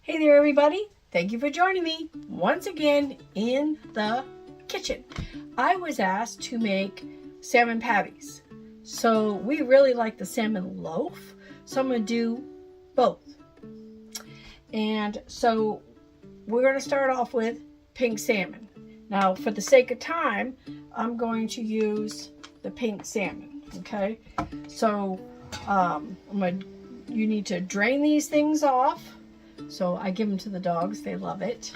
Hey there everybody, thank you for joining me once again in the kitchen. I was asked to make salmon patties. So we really like the salmon loaf, so I'm going to do both. And so we're going to start off with pink salmon. Now for the sake of time, I'm going to use the pink salmon, okay? So you need to drain these things off. So I give them to the dogs, they love it.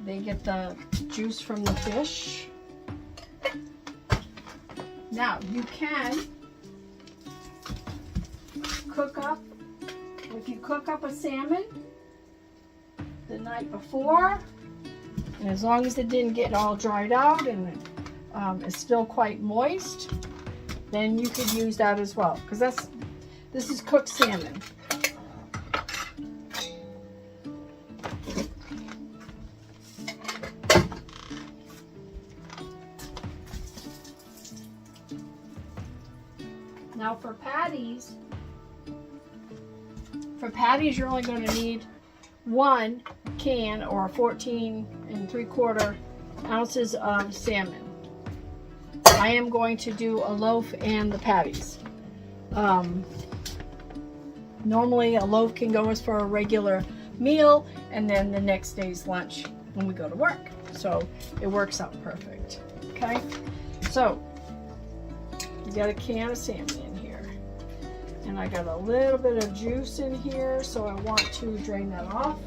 They get the juice from the fish. Now you can cook up, if you cook up a salmon the night before, and as long as it didn't get all dried out and it's still quite moist, then you could use that as well, because this is cooked salmon. Now for patties you're only going to need 1 can or 14 3/4 ounces of salmon. I am going to do a loaf and the patties. Normally a loaf can go as for a regular meal and then the next day's lunch when we go to work. So it works out perfect. Okay, so you got a can of salmon in here. And I got a little bit of juice in here, so I want to drain that off.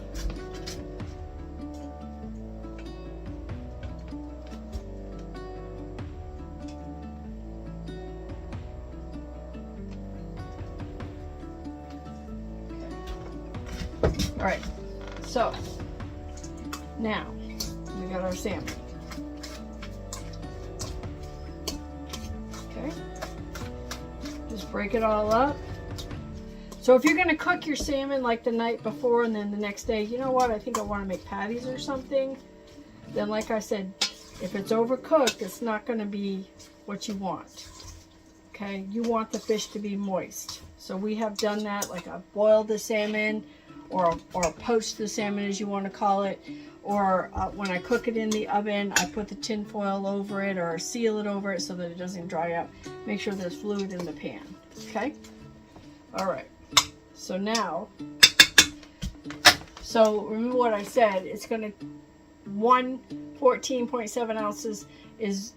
All right, so now we got our salmon. Okay, just break it all up. So if you're going to cook your salmon like the night before and then the next day, you know what, I think I want to make patties or something, then like I said, if it's overcooked, it's not going to be what you want. Okay, you want the fish to be moist. So we have done that, like I've boiled the salmon, or poached the salmon as you want to call it, or when I cook it in the oven, I put the tin foil over it or seal it over it so that it doesn't dry up. Make sure there's fluid in the pan, okay? All right, so now, so remember what I said, it's gonna, 14.7 ounces is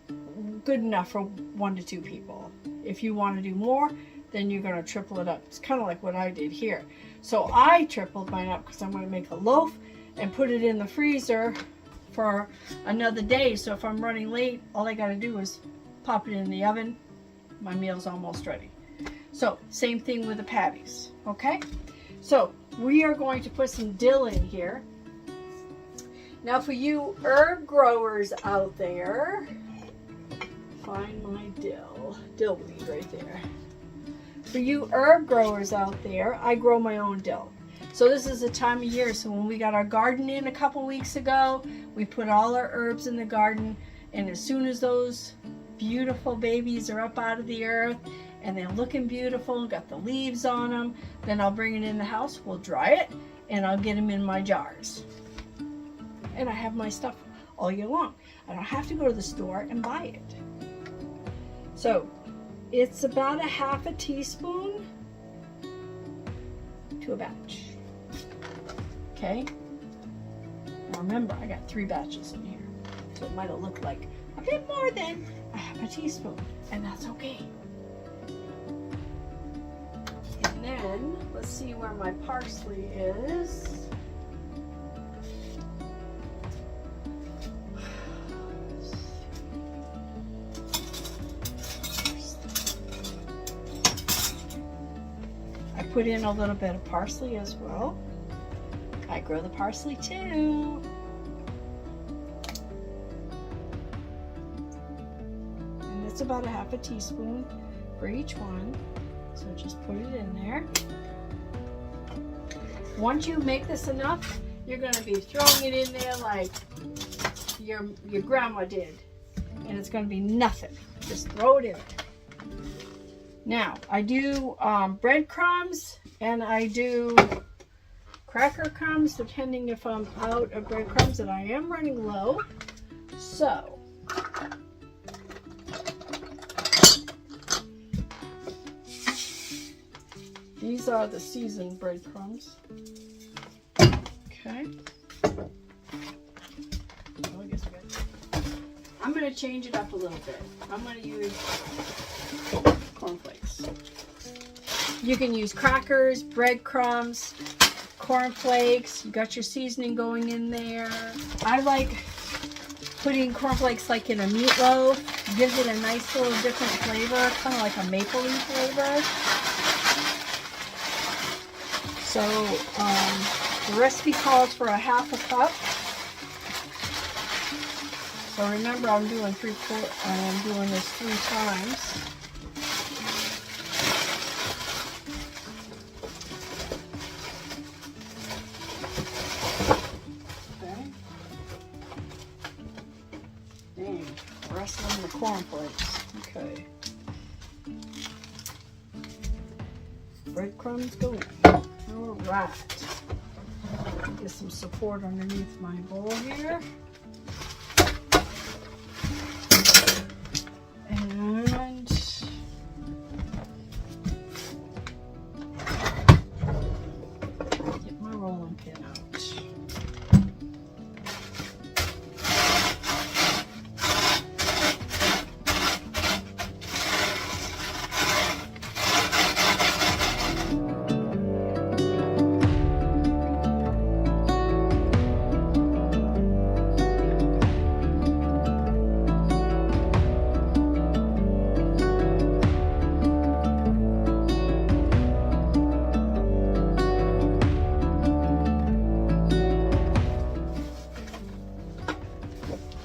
good enough for 1 to 2 people. If you want to do more, then you're going to triple it up. It's kind of like what I did here. So I tripled mine up because I'm going to make a loaf and put it in the freezer for another day. So if I'm running late, all I got to do is pop it in the oven. My meal's almost ready. So same thing with the patties, okay? So we are going to put some dill in here. Now for you herb growers out there, find my dill weed right there. For you herb growers out there, I grow my own dill. So this is the time of year, so when we got our garden in a couple weeks ago, we put all our herbs in the garden, and as soon as those beautiful babies are up out of the earth and they're looking beautiful, got the leaves on them, then I'll bring it in the house, we'll dry it, and I'll get them in my jars. And I have my stuff all year long. I don't have to go to the store and buy it. So it's about a half a teaspoon to a batch. Okay? Now remember, I got 3 batches in here. So it might have looked like a bit more than a half a teaspoon. And that's okay. And then, let's see where my parsley is. Put in a little bit of parsley as well. I grow the parsley too. And it's about a half a teaspoon for each one. So just put it in there. Once you make this enough, you're going to be throwing it in there like your grandma did. And it's going to be nothing. Just throw it in there. Now, I do breadcrumbs and I do cracker crumbs, depending if I'm out of breadcrumbs, and I am running low. So, these are the seasoned breadcrumbs. Okay. I'm going to change it up a little bit. I'm going to use cornflakes. You can use crackers, breadcrumbs, cornflakes. You got your seasoning going in there. I like putting cornflakes like in a meatloaf. Gives it a nice little different flavor, kind of like a mapley flavor. So the recipe calls for a half a cup. So remember, I'm doing this 3 times. Okay. Dang, wrestling the cornflakes. Okay. Breadcrumbs go. All right. Get some support underneath my bowl here. And get my rolling pin out.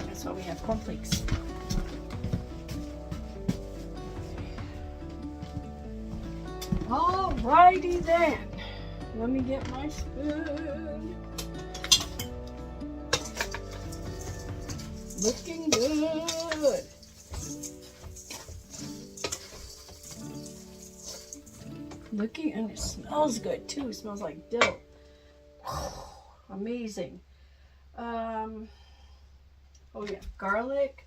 That's why we have cornflakes. Alrighty then. Let me get my spoon. Looking good. Looking, and it smells good too. It smells like dill. Amazing. Oh yeah, garlic.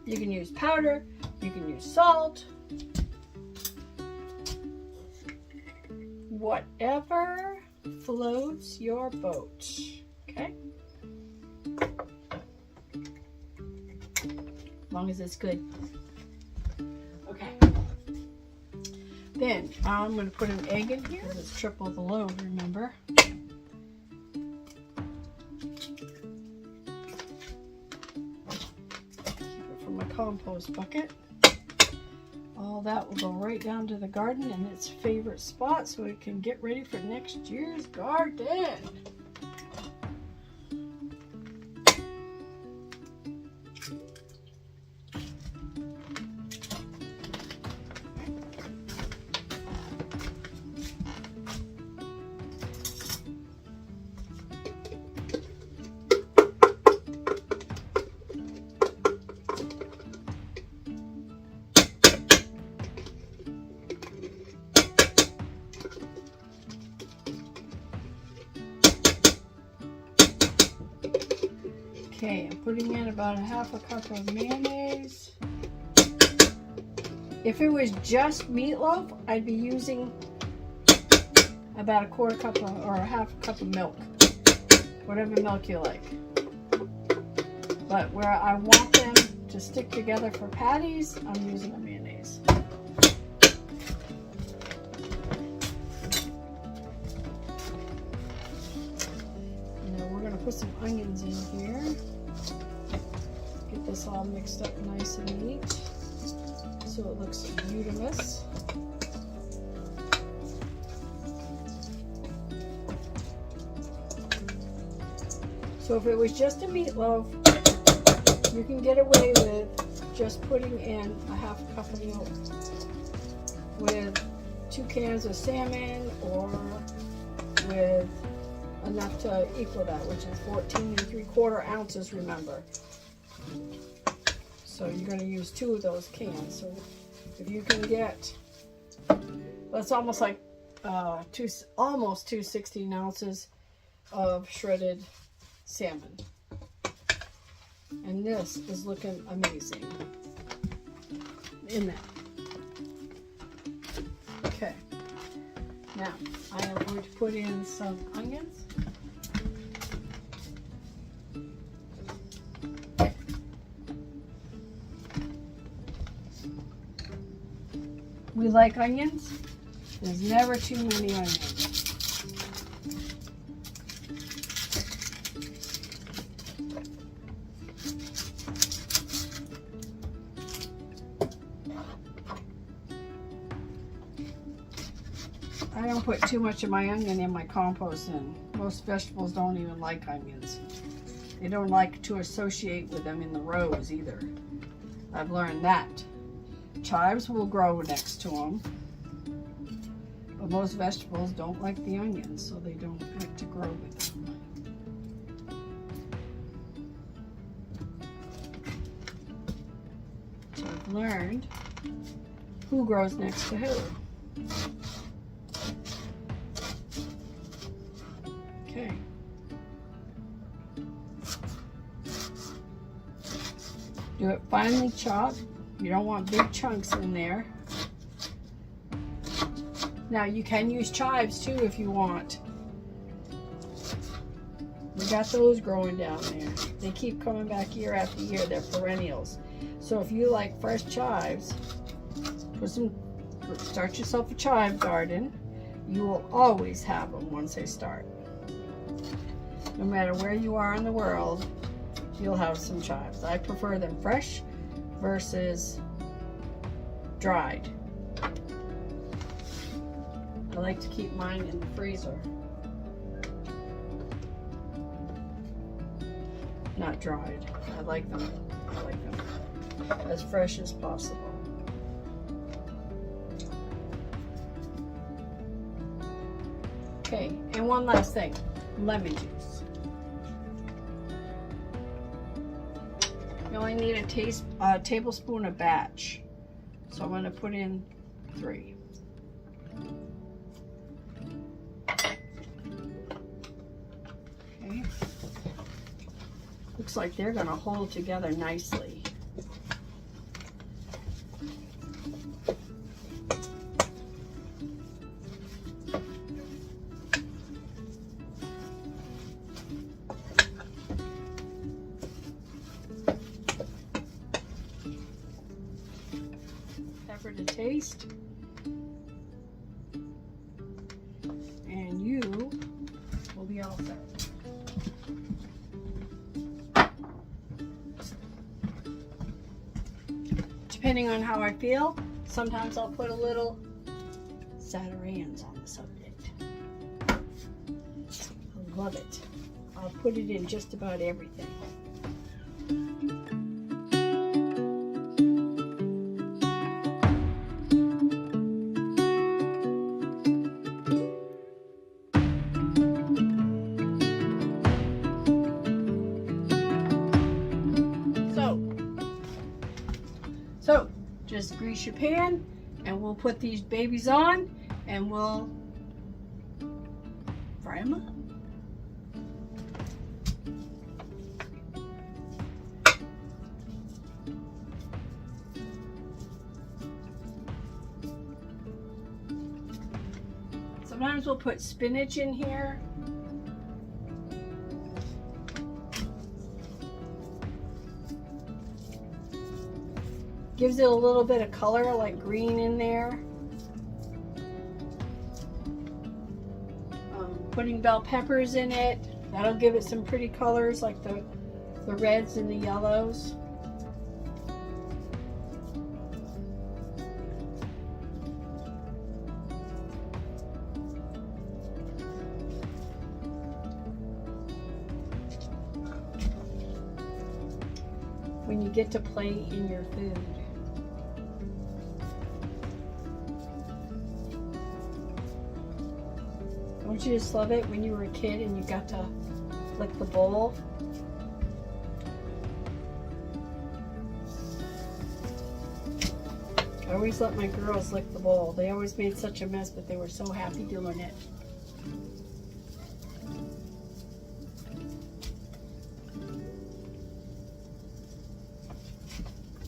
You can use powder, you can use salt. Whatever floats your boat, okay? As long as it's good. Okay. Then I'm going to put an egg in here. It's triple the load, remember? My compost bucket. All that will go right down to the garden in its favorite spot so it can get ready for next year's garden. Okay, I'm putting in about a half a cup of mayonnaise. If it was just meatloaf, I'd be using about a quarter cup or a half a cup of milk. Whatever milk you like. But where I want them to stick together for patties, I'm using a mayonnaise. Now we're going to put some onions in here. Get this all mixed up nice and neat so it looks beautiful. So if it was just a meatloaf, you can get away with just putting in a half a cup of milk with 2 cans of salmon, or with enough to equal that, which is 14 3/4 ounces, remember. So you're going to use 2 of those cans. So if you can get, well, it's almost like almost 2 16 ounces of shredded salmon. And this is looking amazing in that. Okay, now I am going to put in some onions. We like onions. There's never too many onions. I don't put too much of my onion in my compost, and most vegetables don't even like onions. They don't like to associate with them in the rows either. I've learned that. Chives will grow next to them, but most vegetables don't like the onions, so they don't like to grow with them. So I've learned who grows next to who. Okay. Do it finely chopped. You don't want big chunks in there. Now you can use chives too if you want. We got those growing down there. They keep coming back year after year. They're perennials. So if you like fresh chives, start yourself a chive garden. You will always have them once they start. No matter where you are in the world, you'll have some chives. I prefer them fresh versus dried. I like to keep mine in the freezer, not dried. I like them as fresh as possible. Okay, and one last thing, lemon juice. You only need a tablespoon a batch. So I'm going to put in 3. Okay. Looks like they're going to hold together nicely. To taste, and you will be all set. Depending on how I feel, sometimes I'll put a little Zatarain's on the subject. I love it. I'll put it in just about everything. So just grease your pan and we'll put these babies on and we'll fry them up. Sometimes we'll put spinach in here. Gives it a little bit of color, like green in there. Putting bell peppers in it, that'll give it some pretty colors, like the reds and the yellows. When you get to play in your food. Don't you just love it when you were a kid and you got to lick the bowl? I always let my girls lick the bowl. They always made such a mess, but they were so happy doing it.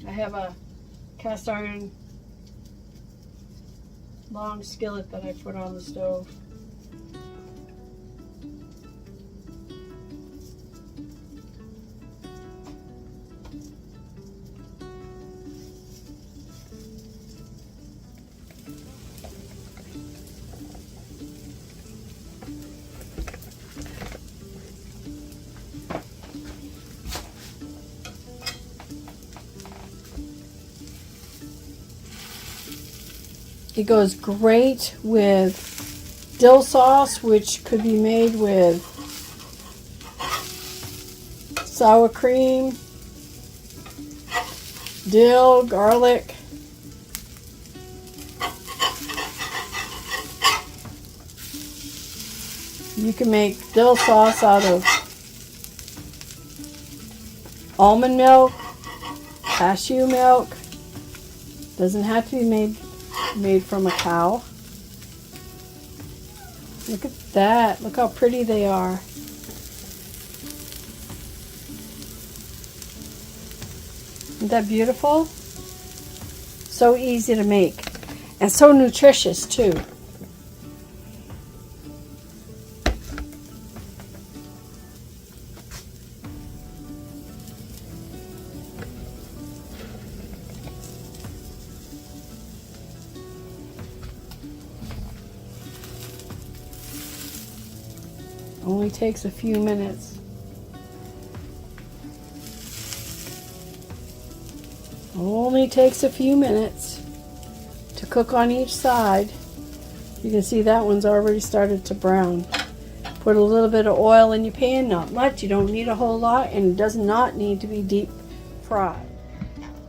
I have a cast iron long skillet that I put on the stove. It goes great with dill sauce, which could be made with sour cream, dill, garlic. You can make dill sauce out of almond milk, cashew milk. Doesn't have to be made from a cow. Look at that. Look how pretty they are. Isn't that beautiful? So easy to make. And so nutritious too. Only takes a few minutes. Only takes a few minutes to cook on each side. You can see that one's already started to brown. Put a little bit of oil in your pan, not much. You don't need a whole lot, and it does not need to be deep fried.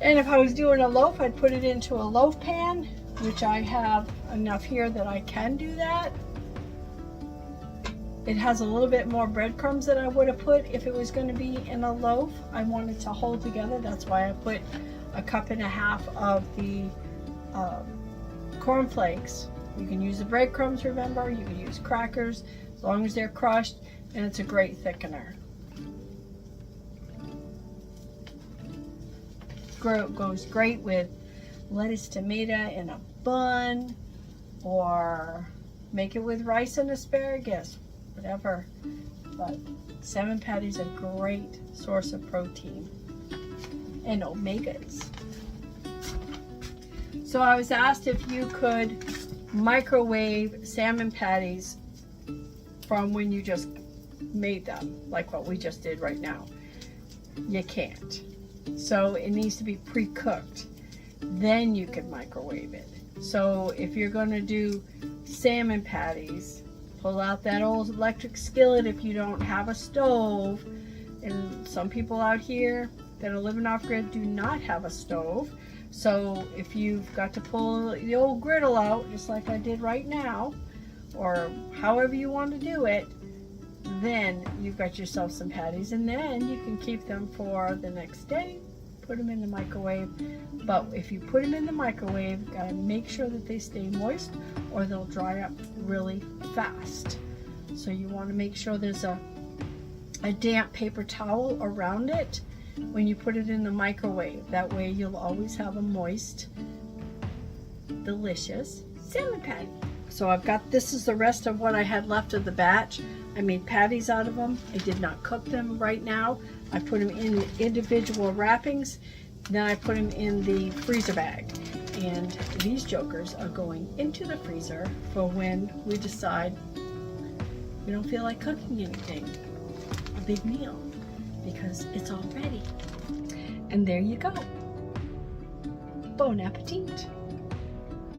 And if I was doing a loaf, I'd put it into a loaf pan, which I have enough here that I can do that. It has a little bit more breadcrumbs than I would have put if it was going to be in a loaf. I wanted to hold together. That's why I put a cup and a half of the cornflakes. You can use the breadcrumbs, remember. You can use crackers as long as they're crushed, and it's a great thickener. Goes great with lettuce, tomato in a bun, or make it with rice and asparagus. Whatever, but salmon patties are a great source of protein and omegas. So I was asked if you could microwave salmon patties from when you just made them, like what we just did right now. You can't. So it needs to be pre-cooked. Then you can microwave it. So if you're going to do salmon patties, pull out that old electric skillet if you don't have a stove. And some people out here that are living off grid do not have a stove. So if you've got to pull the old griddle out, just like I did right now, or however you want to do it, then you've got yourself some patties, and then you can keep them for the next day. Put them in the microwave. But if you put them in the microwave, you gotta make sure that they stay moist or they'll dry up really fast. So you want to make sure there's a damp paper towel around it when you put it in the microwave. That way you'll always have a moist, delicious salmon patty. So I've got, this is the rest of what I had left of the batch. I made patties out of them. I did not cook them right now. I put them in individual wrappings. Then I put them in the freezer bag. And these jokers are going into the freezer for when we decide we don't feel like cooking anything, a big meal, because it's all ready. And there you go. Bon appetit.